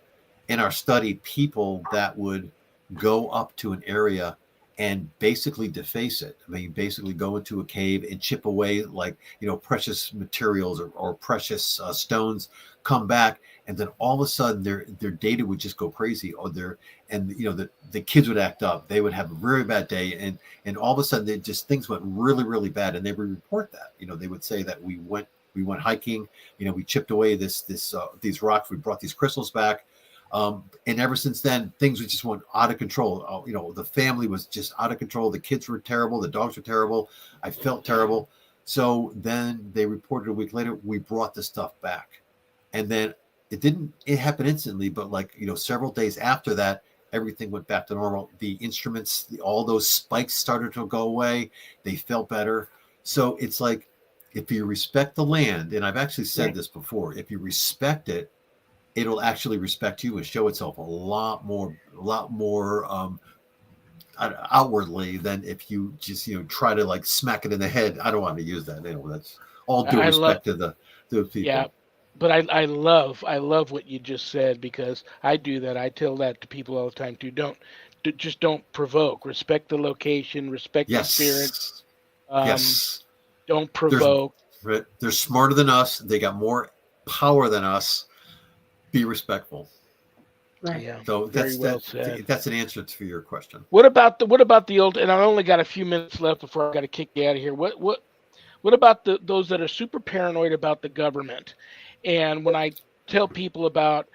in our study people that would go up to an area and basically deface it. I mean, basically go into a cave and chip away precious materials or precious stones, come back, and then all of a sudden their data would just go crazy, or the kids would act up. They would have a very bad day, and all of a sudden things went really, really bad, and they would report that. They would say that we went hiking, we chipped away these rocks, we brought these crystals back. And ever since then, things just went out of control. The family was just out of control. The kids were terrible. The dogs were terrible. I felt terrible. So then they reported a week later, we brought the stuff back. And then it happened instantly, but several days after that, everything went back to normal. The instruments, all those spikes started to go away. They felt better. So it's like, if you respect the land, and I've actually said this before, if you respect it, it'll actually respect you and show itself a lot more outwardly than if you just try to like smack it in the head. I don't want to use that. That's all due I love, respect to the yeah, people. but I love what you just said, because I do that. I tell that to people all the time too. Just don't provoke. Respect the location. Respect the spirits. Yes, Um, yes. don't There's provoke. they're smarter than us. They got more power than us. Be respectful. Right. Yeah, So very well said. that's an answer to your question. What about the old? And I only got a few minutes left before I got to kick you out of here. What about those that are super paranoid about the government? And when I tell people about,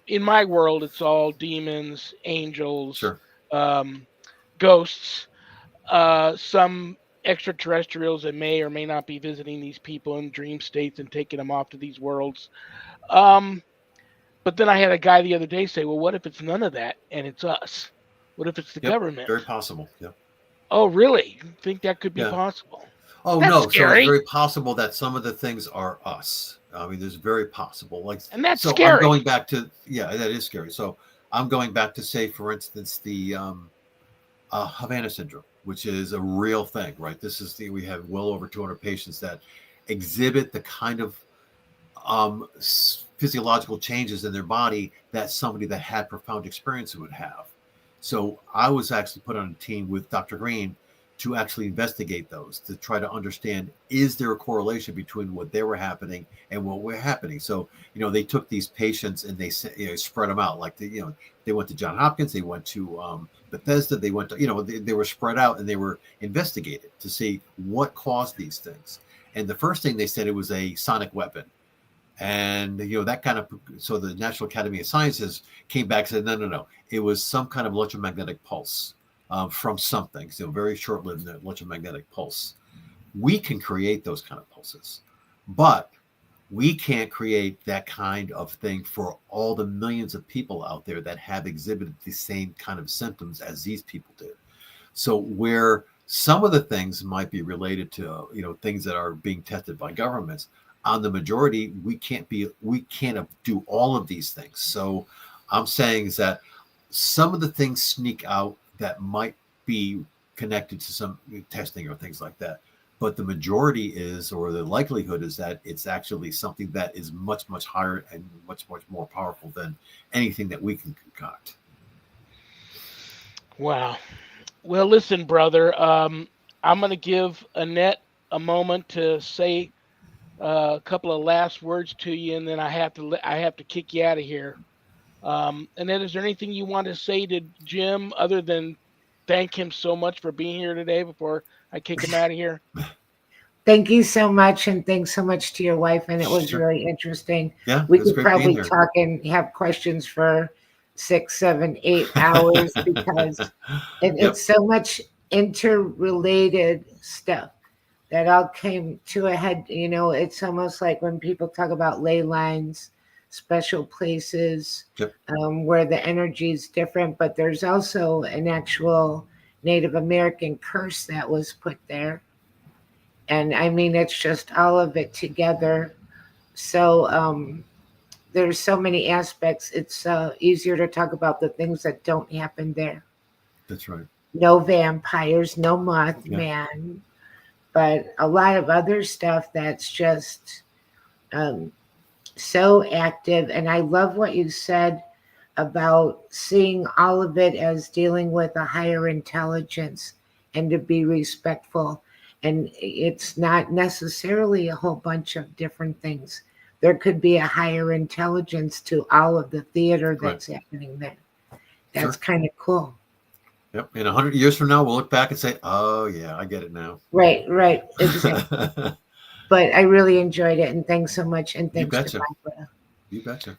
in my world, it's all demons, angels, Sure. um, ghosts, some extraterrestrials that may or may not be visiting these people in dream states and taking them off to these worlds. Um, but then I had a guy the other day say, "Well, what if it's none of that and it's us? What if it's the Yep. Very government?" possible. Yep. Oh, really? You think that could be Yeah. possible? Oh That's no. So it's scary. very possible that some of the things are us. I mean, there's very possible. Like, And that's so I'm going scary. back to, yeah, that is scary. So I'm going back to, say, for instance, the Havana syndrome, which is a real thing, right? We have well over 200 patients that exhibit the kind of physiological changes in their body that somebody that had profound experience would have. So I was actually put on a team with Dr. Green to actually investigate those, to try to understand, is there a correlation between what they were happening and what were happening. So they took these patients and they spread them out, like they went to John Hopkins, they went to Bethesda, they went to they were spread out and they were investigated to see what caused these things. And the first thing they said, it was a sonic weapon. And that kind of, so the National Academy of Sciences came back and said, no, it was some kind of electromagnetic pulse from something. So very short-lived electromagnetic pulse. We can create those kind of pulses, but we can't create that kind of thing for all the millions of people out there that have exhibited the same kind of symptoms as these people did. So where some of the things might be related to things that are being tested by governments, on the majority we can't do all of these things. So I'm saying is that some of the things sneak out that might be connected to some testing or things like that, but the majority is, or the likelihood is, that it's actually something that is much, much higher and much, much more powerful than anything that we can concoct. Wow. Well, listen, brother. I'm going to give Annette a moment to say a couple of last words to you, and then I have to kick you out of here. Annette, is there anything you want to say to Jim other than thank him so much for being here today before I kick him out of here? Thank you so much, and thanks so much to your wife. And it was Sure. really interesting. Yeah, We it's could great being probably here. talk and have questions for 6, 7, 8 hours because Yep. it's so much interrelated stuff that all came to a head. It's almost like when people talk about ley lines, special places, Yep. where the energy is different, but there's also an actual Native American curse that was put there. And I mean, it's just all of it together. So there's so many aspects. It's easier to talk about the things that don't happen there. That's right. No vampires, no Yeah. Mothman, but a lot of other stuff that's just um, so active. And I love what you said about seeing all of it as dealing with a higher intelligence and to be respectful. And it's not necessarily a whole bunch of different things. There could be a higher intelligence to all of the theater Right. that's happening there. Sure. That's kind of cool. Yep. In 100 years from now, we'll look back and say, "Oh yeah, I get it now." Right, exactly. But I really enjoyed it, and thanks so much, and You thanks to betcha. Barbara. You betcha.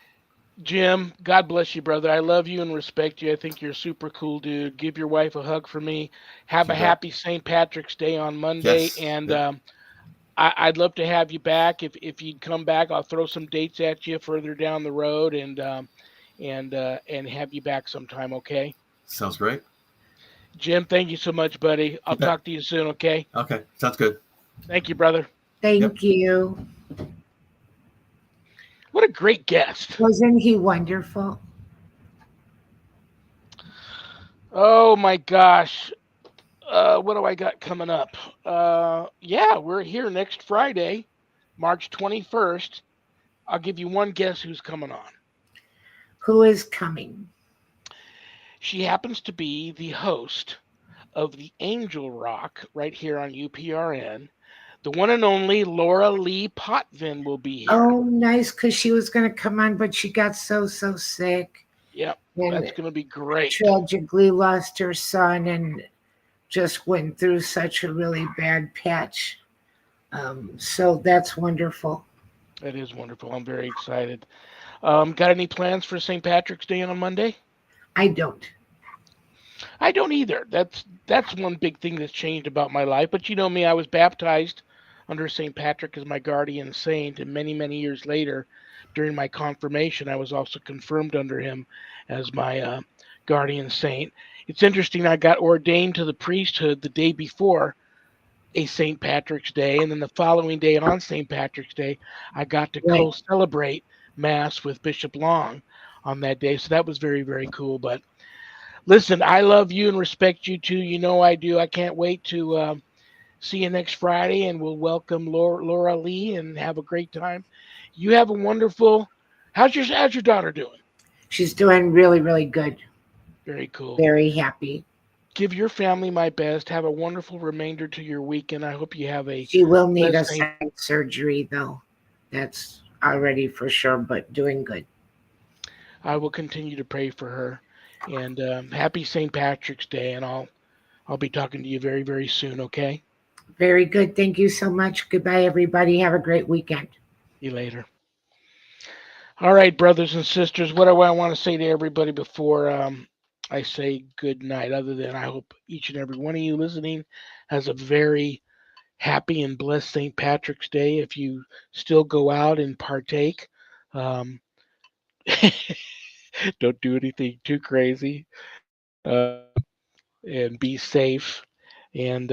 Jim, God bless you, brother. I love you and respect you. I think you're a super cool dude. Give your wife a hug for me. Have You a bet. happy St. Patrick's Day on Monday, Yes. and Yep. I'd love to have you back. If you'd come back, I'll throw some dates at you further down the road, and and have you back sometime. Okay, Sounds great. Jim. Thank you so much, buddy. I'll You bet. talk to you soon. Okay. Okay, sounds good. Thank you, brother. Yep. Thank you. What a great guest. Wasn't he wonderful? Oh my gosh. What do I got coming up? Yeah, we're here next Friday, March 21st. I'll give you one guess who's coming on. Who is coming? She happens to be the host of the Angel Rock right here on UPRN. The one and only Laura Lee Potvin will be here. Oh, nice, because she was going to come on, but she got so sick Yep, and that's going to be great. tragically lost her son and just went through such a really bad patch. So that's wonderful. That is wonderful. I'm very excited. Got any plans for St. Patrick's Day on Monday? I don't. I don't either. That's one big thing that's changed about my life. But you know me, I was baptized under St. Patrick as my guardian saint, and many years later, during my confirmation, I was also confirmed under him as my guardian saint. It's interesting. I got ordained to the priesthood the day before a St. Patrick's Day, and then the following day on St. Patrick's Day, I got to Right. co-celebrate Mass with Bishop Long on that day. So that was very cool. But listen, I love you and respect you too. You know I do. I can't wait to see you next Friday, and we'll welcome Laura Lee and have a great time. You have a wonderful. How's your daughter doing? She's doing really, really good. Very cool. Very happy. Give your family my best. Have a wonderful remainder to your weekend. I hope you have a She will need a blessed. second surgery, though. That's already for sure, but doing good. I will continue to pray for her. And happy St. Patrick's Day, and I'll be talking to you very soon. Okay. Very good. Thank you so much. Goodbye, everybody. Have a great weekend. See you later. All right, brothers and sisters. What do I want to say to everybody before I say good night? Other than I hope each and every one of you listening has a very happy and blessed St. Patrick's Day. If you still go out and partake, um, don't do anything too crazy. Uh, and be safe. And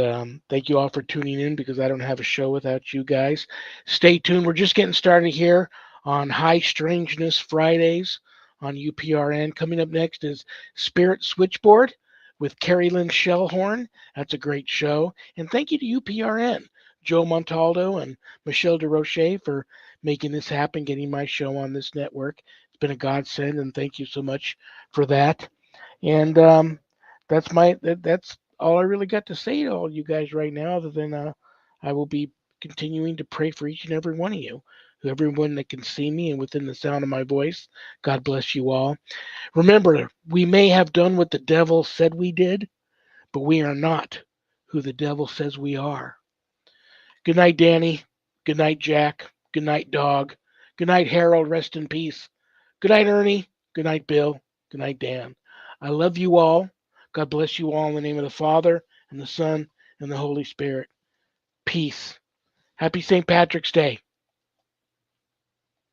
thank you all for tuning in because I don't have a show without you guys. Stay tuned. We're just getting started here on High Strangeness Fridays on UPRN. Coming up next is Spirit Switchboard with Carrie Lynn Shellhorn. That's a great show. And thank you to UPRN, Joe Montaldo and Michelle DeRoche for making this happen, getting my show on this network. It's been a godsend, and thank you so much for that. And that's all I really got to say to all you guys right now. Other than I will be continuing to pray for each and every one of you, everyone that can see me and within the sound of my voice. God bless you all. Remember, we may have done what the devil said we did, but we are not who the devil says we are. Good night, Danny. Good night, Jack. Good night, Dog. Good night, Harold. Rest in peace. Good night, Ernie. Good night, Bill. Good night, Dan. I love you all. God bless you all in the name of the Father and the Son and the Holy Spirit. Peace. Happy St. Patrick's Day.